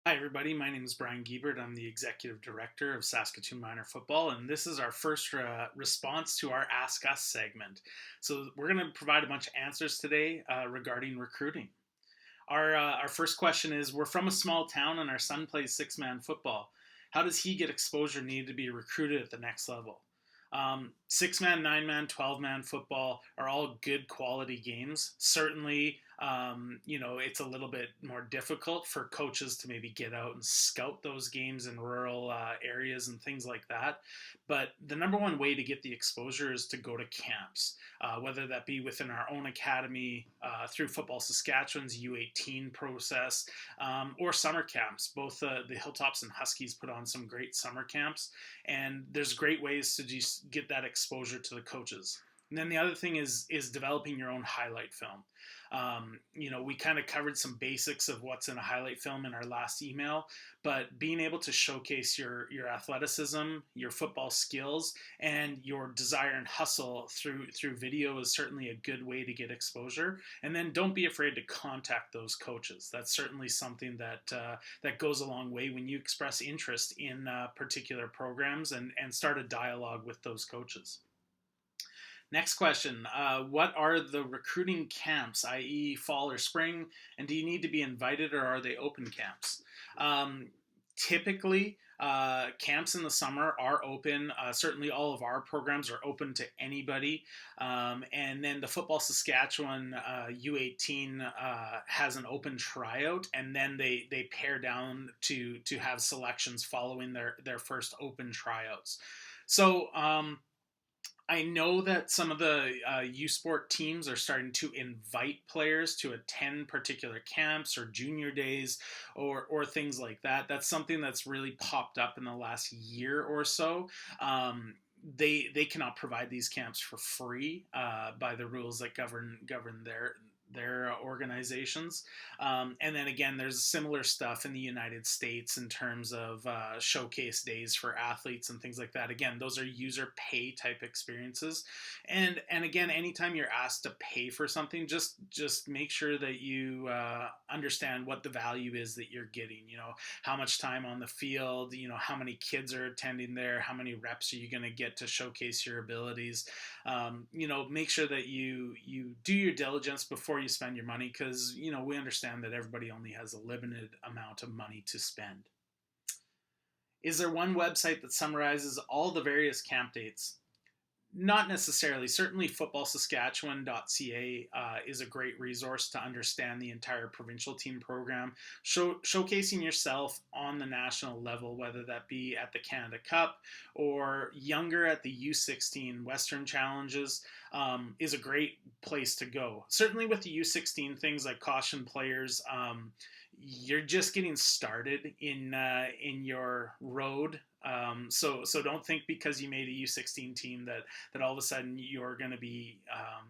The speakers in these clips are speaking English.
Hi, everybody. My name is Brian Guebert. I'm the Executive Director of Saskatoon Minor Football, and this is our first response to our Ask Us segment. So, we're going to provide a bunch of answers today regarding recruiting. Our first question is: we're from a small town, and our son plays six-man football. How does he get exposure needed to be recruited at the next level? Six-man, nine-man, 12-man football are all good quality games. Certainly, it's a little bit more difficult for coaches to maybe get out and scout those games in rural areas and things like that. But the number one way to get the exposure is to go to camps, whether that be within our own academy, through Football Saskatchewan's U18 process, or summer camps. Both the Hilltops and Huskies put on some great summer camps, and there's great ways to just get that exposure to the coaches. And then the other thing is developing your own highlight film. We kind of covered some basics of what's in a highlight film in our last email, but being able to showcase your athleticism, your football skills, and your desire and hustle through video is certainly a good way to get exposure. And then don't be afraid to contact those coaches. That's certainly something that goes a long way when you express interest in particular programs and start a dialogue with those coaches. Next question. What are the recruiting camps, i.e., fall or spring, and do you need to be invited or are they open camps? Typically, camps in the summer are open. Certainly, all of our programs are open to anybody. And then the Football Saskatchewan U18 has an open tryout, and then they pare down to have selections following their first open tryouts. So, I know that some of the U Sport teams are starting to invite players to attend particular camps or junior days or things like that. That's something that's really popped up in the last year or so. They cannot provide these camps for free by the rules that govern their organizations. And then again, there's similar stuff in the United States in terms of showcase days for athletes and things like that. Again, those are user pay type experiences. And again, anytime you're asked to pay for something, just make sure that you understand what the value is that you're getting. How much time on the field, how many kids are attending there, how many reps are you going to get to showcase your abilities. Make sure that you do your diligence before you spend your money, because we understand that everybody only has a limited amount of money to spend. Is there one website that summarizes all the various camp dates? Not necessarily. Certainly, footballsaskatchewan.ca is a great resource to understand the entire provincial team program. Showcasing yourself on the national level, whether that be at the Canada Cup or younger at the U16 Western Challenges, is a great place to go. Certainly, with the U16, things like caution players. You're just getting started in your road. So don't think because you made a U16 team that all of a sudden you're going to be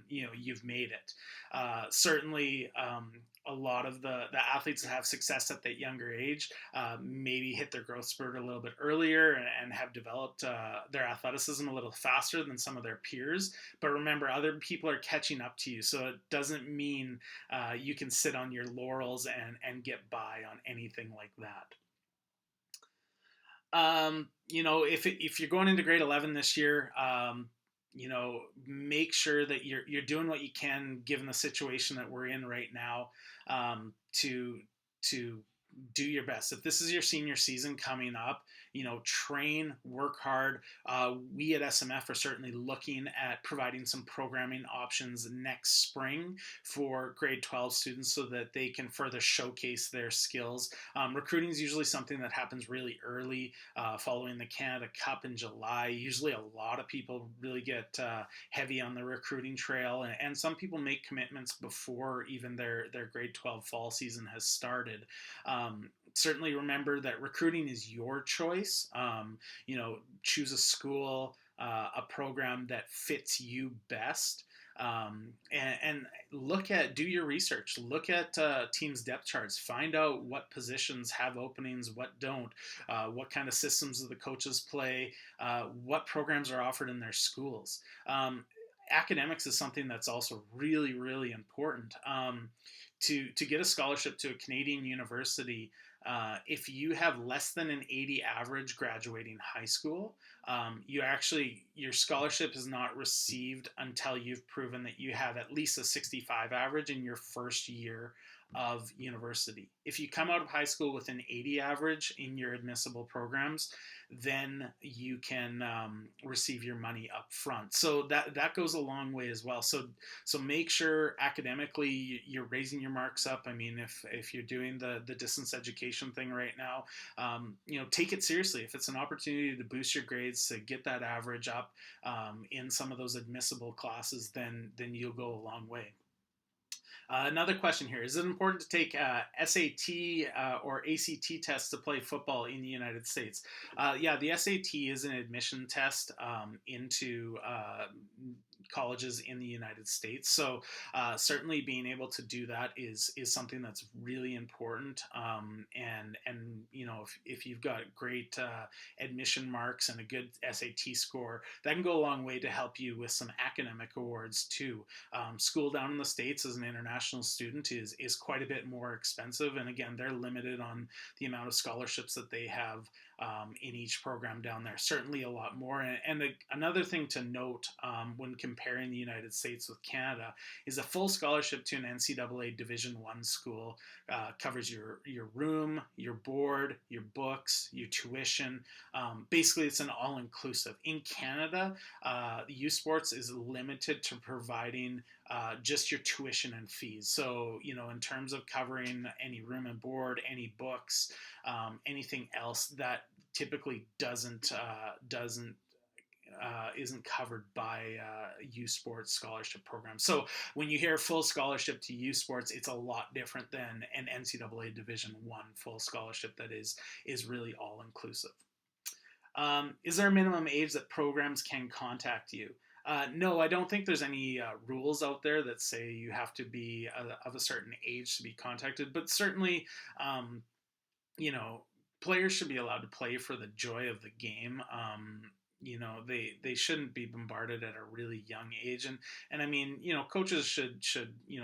you've made it. Certainly, a lot of the athletes that have success at that younger age maybe hit their growth spurt a little bit earlier and have developed their athleticism a little faster than some of their peers. But remember, other people are catching up to you, so it doesn't mean you can sit on your laurels and get by on anything like that. If you're going into grade 11 this year, make sure that you're doing what you can given the situation that we're in right now, to do your best. If this is your senior season coming up, train, work hard. We at SMF are certainly looking at providing some programming options next spring for grade 12 students so that they can further showcase their skills. Recruiting is usually something that happens really early, following the Canada Cup in July. Usually a lot of people really get heavy on the recruiting trail, and some people make commitments before even their grade 12 fall season has started. Certainly remember that recruiting is your choice. Choose a school, a program that fits you best. And do your research. Look at teams' depth charts. Find out what positions have openings, what don't, what kind of systems do the coaches play, what programs are offered in their schools. Academics is something that's also really, really important. To get a scholarship to a Canadian university, If you have less than an 80 average graduating high school, your scholarship is not received until you've proven that you have at least a 65 average in your first year of university. If you come out of high school with an 80 average in your admissible programs, then you can receive your money up front. So that goes a long way as well. So make sure academically you're raising your marks up. I mean, if you're doing the distance education thing right now, take it seriously. If it's an opportunity to boost your grades, to get that average up in some of those admissible classes, then you'll go a long way. Another question here: is it important to take SAT or ACT tests to play football in the United States? Yeah, the SAT is an admission test into colleges in the United States. So certainly being able to do that is something that's really important. And if you've got great admission marks and a good SAT score, that can go a long way to help you with some academic awards too. School down in the States as an international student is quite a bit more expensive, and again, they're limited on the amount of scholarships that they have in each program down there. Certainly a lot more. And another thing to note when comparing the United States with Canada is a full scholarship to an NCAA Division I school covers your room, your board, your books, your tuition. Basically, it's an all-inclusive. In Canada, U Sports is limited to providing just your tuition and fees. So, in terms of covering any room and board, any books, anything else that typically isn't covered by U Sports scholarship program. So when you hear full scholarship to U Sports, it's a lot different than an NCAA Division I full scholarship that is really all inclusive. Is there a minimum age that programs can contact you? No, I don't think there's any rules out there that say you have to be of a certain age to be contacted, but certainly, players should be allowed to play for the joy of the game. They shouldn't be bombarded at a really young age, and I mean, coaches should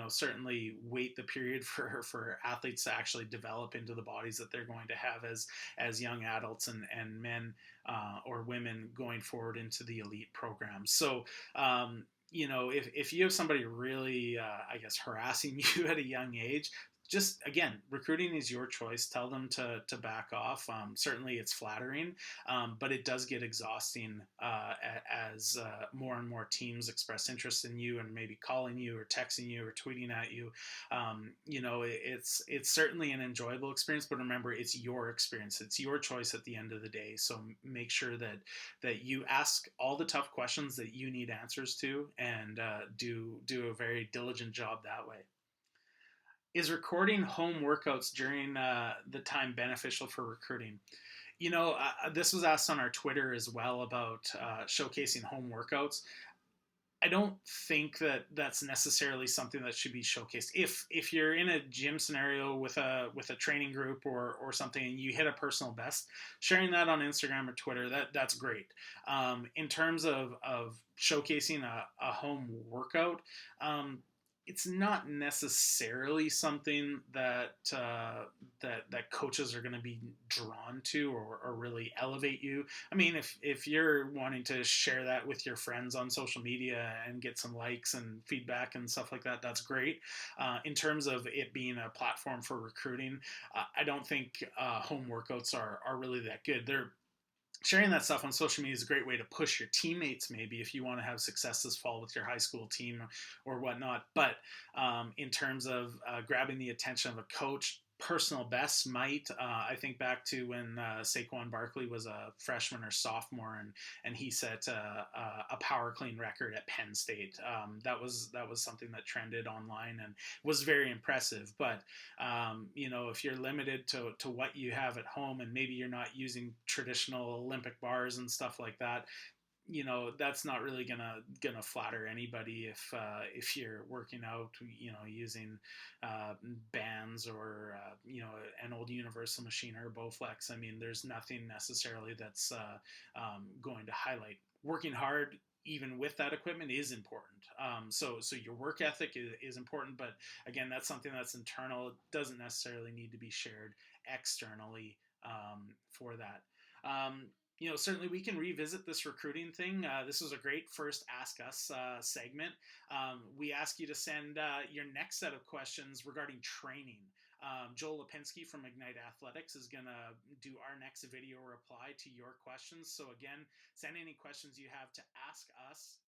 certainly wait the period for athletes to actually develop into the bodies that they're going to have as young adults and men or women going forward into the elite programs. So if you have somebody really I guess harassing you at a young age, just again, recruiting is your choice. Tell them to back off. Certainly, it's flattering, but it does get exhausting as more and more teams express interest in you and maybe calling you or texting you or tweeting at you. It's certainly an enjoyable experience, but remember, it's your experience. It's your choice at the end of the day. So make sure that you ask all the tough questions that you need answers to, and do a very diligent job that way. Is recording home workouts during the time beneficial for recruiting? This was asked on our Twitter as well about showcasing home workouts. I don't think that that's necessarily something that should be showcased. If you're in a gym scenario with a training group or something and you hit a personal best, sharing that on Instagram or Twitter, that's great. In terms of showcasing a home workout, it's not necessarily something that coaches are going to be drawn to or really elevate you. I mean, if you're wanting to share that with your friends on social media and get some likes and feedback and stuff like that, that's great. In terms of it being a platform for recruiting, I don't think home workouts are really that good. Sharing that stuff on social media is a great way to push your teammates, maybe if you want to have success this fall with your high school team or whatnot. But in terms of grabbing the attention of a coach, personal bests might. I think back to when Saquon Barkley was a freshman or sophomore, and he set a power clean record at Penn State. That was something that trended online and was very impressive. But if you're limited to what you have at home, and maybe you're not using traditional Olympic bars and stuff like that, that's not really gonna flatter anybody if you're working out, using bands or an old Universal machine or a Bowflex. I mean, there's nothing necessarily that's going to highlight. Working hard even with that equipment is important. So your work ethic is important, but again, that's something that's internal. It doesn't necessarily need to be shared externally for that. Certainly we can revisit this recruiting thing. This was a great first Ask Us segment. We ask you to send your next set of questions regarding training. Joel Lipinski from Ignite Athletics is going to do our next video reply to your questions. So again, send any questions you have to ask us